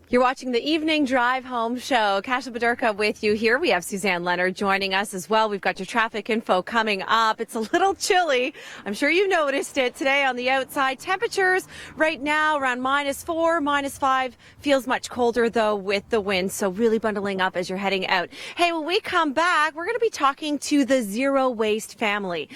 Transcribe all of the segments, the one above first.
You're watching the Evening Drive Home Show. Kasia Bodurka with you here. We have Suzanne Leonard joining us as well. We've got your traffic info coming up. It's a little chilly. I'm sure you noticed it today on the outside. Temperatures right now around -4, -5. Feels much colder though with the wind. So really bundling up as you're heading out. Hey, when we come back, we're going to be talking to the Zero Waste family.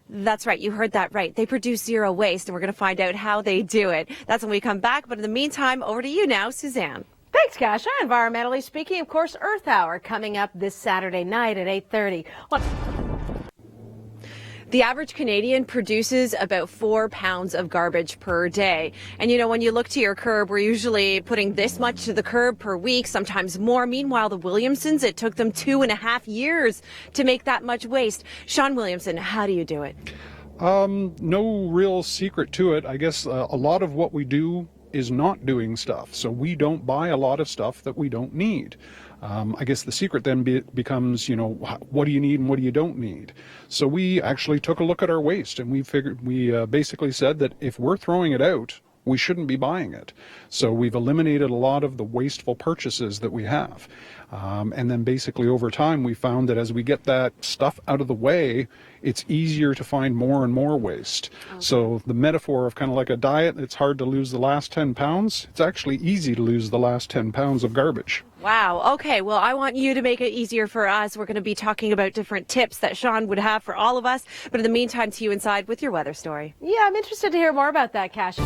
That's right. You heard that right. They produce zero waste, and we're going to find out how they do it. That's when we come back. But in the meantime, over to you now, Suzanne. Thanks, Kasia. Environmentally speaking, of course, Earth Hour coming up this Saturday night at 8:30. The average Canadian produces about 4 pounds of garbage per day. And, you know, when you look to your curb, we're usually putting this much to the curb per week, sometimes more. Meanwhile, the Williamsons, it took them 2.5 years to make that much waste. Sean Williamson, how do you do it? No real secret to it. I guess a lot of what we do is not doing stuff. So we don't buy a lot of stuff that we don't need. I guess the secret then becomes, what do you need and what do you don't need? So we actually took a look at our waste, and we basically said that if we're throwing it out, we shouldn't be buying it. So we've eliminated a lot of the wasteful purchases that we have. And then basically over time, we found that as we get that stuff out of the way, it's easier to find more and more waste. Okay. So the metaphor of kind of like a diet, it's hard to lose the last 10 pounds. It's actually easy to lose the last 10 pounds of garbage. Wow. Okay. Well, I want you to make it easier for us. We're going to be talking about different tips that Sean would have for all of us. But in the meantime, to you inside with your weather story. Yeah, I'm interested to hear more about that, Kasia.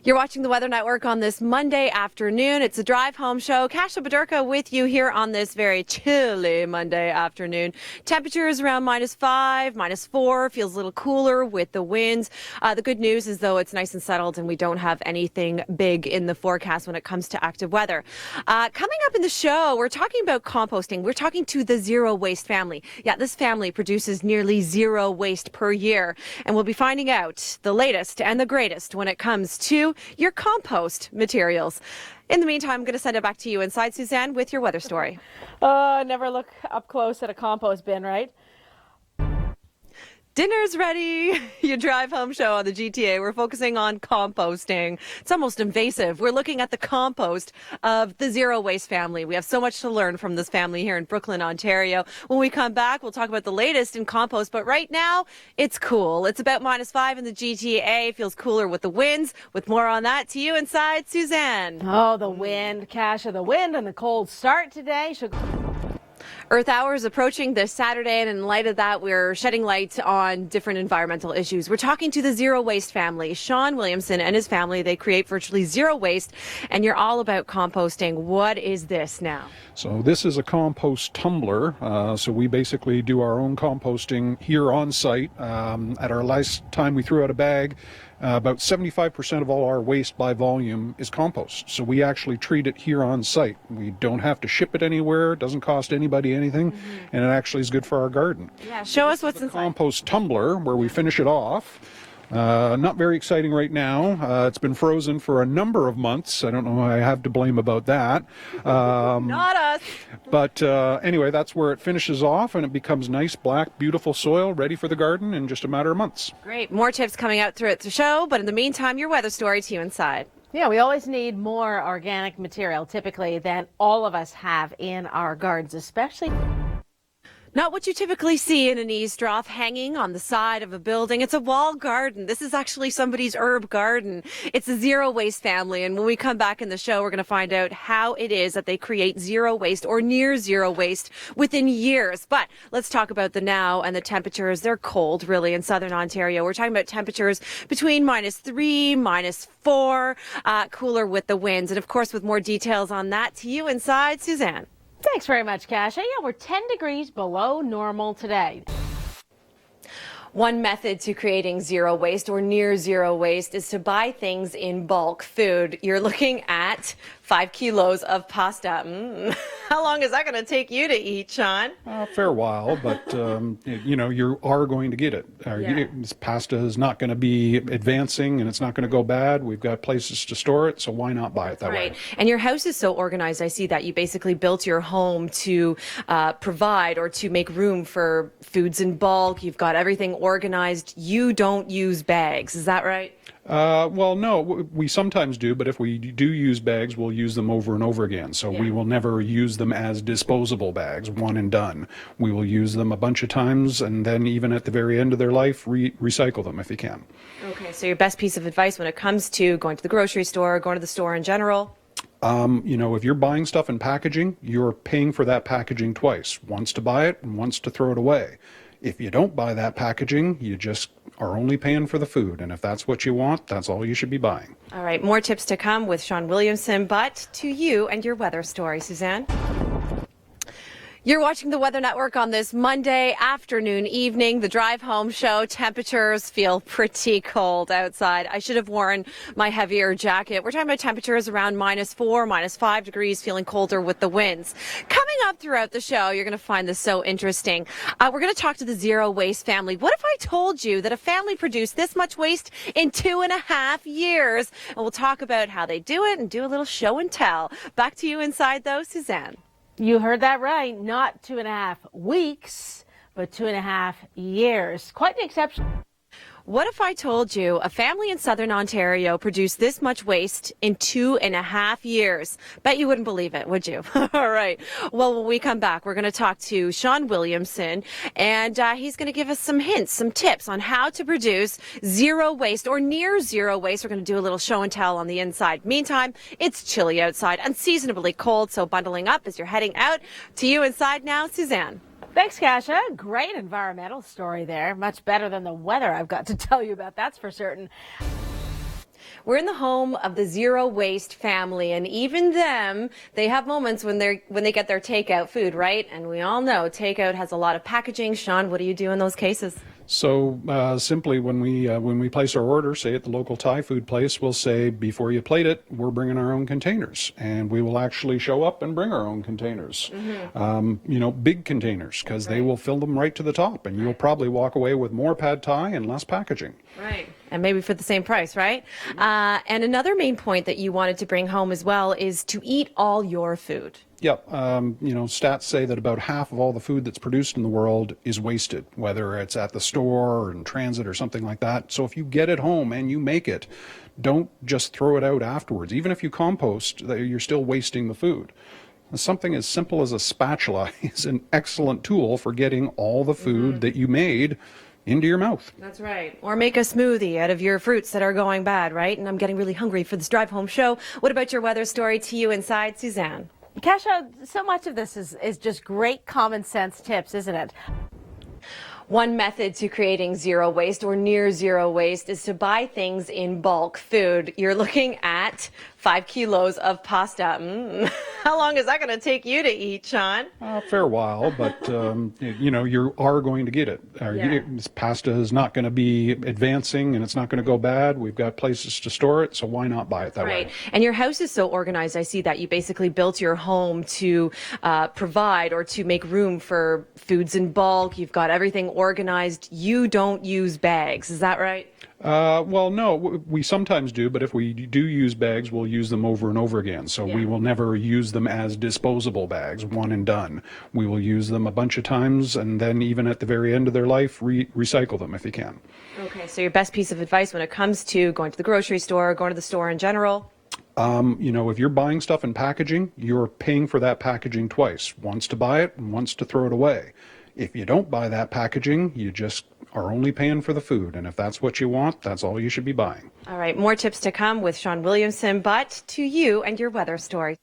You're watching the Weather Network on this Monday afternoon. It's a drive home show. Kasia Bodurka with you here on this very chilly Monday afternoon. Temperatures around -5, -4. Feels a little cooler with the winds. The good news is, though, it's nice and settled and we don't have anything big in the forecast when it comes to active weather. Coming up in the show, we're talking about composting. We're talking to the Zero Waste family. Yeah, this family produces nearly zero waste per year. And we'll be finding out the latest and the greatest when it comes to your compost materials. In the meantime, I'm going to send it back to you inside, Suzanne, with your weather story. Never look up close at a compost bin, right? Dinner's ready. Your drive home show on the GTA. We're focusing on composting. It's almost invasive. We're looking at the compost of the Zero Waste family. We have so much to learn from this family here in Brooklyn, Ontario. When we come back, we'll talk about the latest in compost. But right now, it's cool. It's about -5 in the GTA. It feels cooler with the winds. With more on that, to you inside, Suzanne. Oh, the wind, Kasia, the wind and the cold start today. Earth Hour is approaching this Saturday, and in light of that, we're shedding light on different environmental issues. We're talking to the Zero Waste family. Sean Williamson and his family, they create virtually zero waste, and you're all about composting. What is this now? So this is a compost tumbler. So we basically do our own composting here on site. At our last time we threw out a bag, about 75% of all our waste by volume is compost. So we actually treat it here on site. We don't have to ship it anywhere. It doesn't cost anybody anything. And it actually is good for our garden. Yeah, show us what's inside. Compost tumbler where we finish it off. Not very exciting right now. It's been frozen for a number of months. I don't know who I have to blame about that. Not us. But anyway, that's where it finishes off, and it becomes nice, black, beautiful soil ready for the garden in just a matter of months. Great. More tips coming out throughout the show. But in the meantime, your weather story to you inside. Yeah, we always need more organic material, typically, than all of us have in our gardens, especially. Not what you typically see in an eavesdrop hanging on the side of a building. It's a wall garden. This is actually somebody's herb garden. It's a Zero Waste family. And when we come back in the show, we're going to find out how it is that they create zero waste or near zero waste within years. But let's talk about the now and the temperatures. They're cold, really, in southern Ontario. We're talking about temperatures between -3, -4, cooler with the winds. And of course, with more details on that, to you inside, Suzanne. Thanks very much, Kasia. Yeah, we're 10 degrees below normal today. One method to creating zero waste or near zero waste is to buy things in bulk food. You're looking at 5 kilos of pasta. How long is that going to take you to eat, Sean? A fair while, but you are going to get it. This pasta is not going to be advancing, and it's not going to go bad. We've got places to store it, so why not buy it that way? And your house is so organized. I see that you basically built your home to provide or to make room for foods in bulk. You've got everything organized. You don't use bags. Is that right? Well, no, we sometimes do, but if we do use bags, we'll use them over and over again. So we will never use them as disposable bags, one and done. We will use them a bunch of times, and then even at the very end of their life, recycle them if you can. Okay, so your best piece of advice when it comes to going to the grocery store, going to the store in general? If you're buying stuff in packaging, you're paying for that packaging twice, once to buy it and once to throw it away. If you don't buy that packaging, you just are only paying for the food. And if that's what you want, that's all you should be buying. All right, more tips to come with Sean Williamson, but to you and your weather story, Suzanne. You're watching the Weather Network on this Monday afternoon, evening. The drive home show. Temperatures feel pretty cold outside. I should have worn my heavier jacket. We're talking about temperatures around -4, -5 degrees, feeling colder with the winds. Coming up throughout the show, you're going to find this so interesting. We're going to talk to the Zero Waste family. What if I told you that a family produced this much waste in 2.5 years? And we'll talk about how they do it and do a little show and tell. Back to you inside, though, Suzanne. You heard that right. Not 2.5 weeks, but 2.5 years. Quite an exception. What if I told you a family in southern Ontario produced this much waste in 2.5 years? Bet you wouldn't believe it, would you? All right. Well, when we come back, we're going to talk to Sean Williamson, and he's going to give us some hints, some tips on how to produce zero waste or near zero waste. We're going to do a little show and tell on the inside. Meantime, it's chilly outside, unseasonably cold, so bundling up as you're heading out. To you inside now, Suzanne. Thanks, Kasia. Great environmental story there. Much better than the weather I've got to tell you about, that's for certain. We're in the home of the Zero Waste family, and even them, they have moments when they get their takeout food, right? And we all know takeout has a lot of packaging. Sean, what do you do in those cases? So simply when we place our order, say at the local Thai food place, we'll say, before you plate it, we're bringing our own containers, and we will actually show up and bring our own containers. Big containers, because they will fill them right to the top, and you'll probably walk away with more pad Thai and less packaging. Right. And maybe for the same price, right? And another main point that you wanted to bring home as well is to eat all your food. Yep. Stats say that about half of all the food that's produced in the world is wasted, whether it's at the store or in transit or something like that. So if you get it home and you make it, don't just throw it out afterwards. Even if you compost, you're still wasting the food. Something as simple as a spatula is an excellent tool for getting all the food that you made into your mouth. That's right. Or make a smoothie out of your fruits that are going bad, right? And I'm getting really hungry for this drive home show. What about your weather story? To you inside, Suzanne. Kasia, so much of this is just great common sense tips, isn't it? One method to creating zero waste or near zero waste is to buy things in bulk food. You're looking at 5 kilos of pasta. How long is that going to take you to eat, Sean? A fair while, but you are going to get it. This pasta is not going to be advancing, and it's not going to go bad. We've got places to store it, so why not buy it that way? Right. And your house is so organized. I see that you basically built your home to provide or to make room for foods in bulk. You've got everything organized. You don't use bags. Is that right? Well, no, we sometimes do, but if we do use bags, we'll use them over and over again. So we will never use them as disposable bags, one and done. We will use them a bunch of times, and then even at the very end of their life, recycle them if you can. Okay, so your best piece of advice when it comes to going to the grocery store, going to the store in general? If you're buying stuff in packaging, you're paying for that packaging twice, once to buy it and once to throw it away. If you don't buy that packaging, you just are only paying for the food. And if that's what you want, that's all you should be buying. All right, more tips to come with Sean Williamson, but to you and your weather story.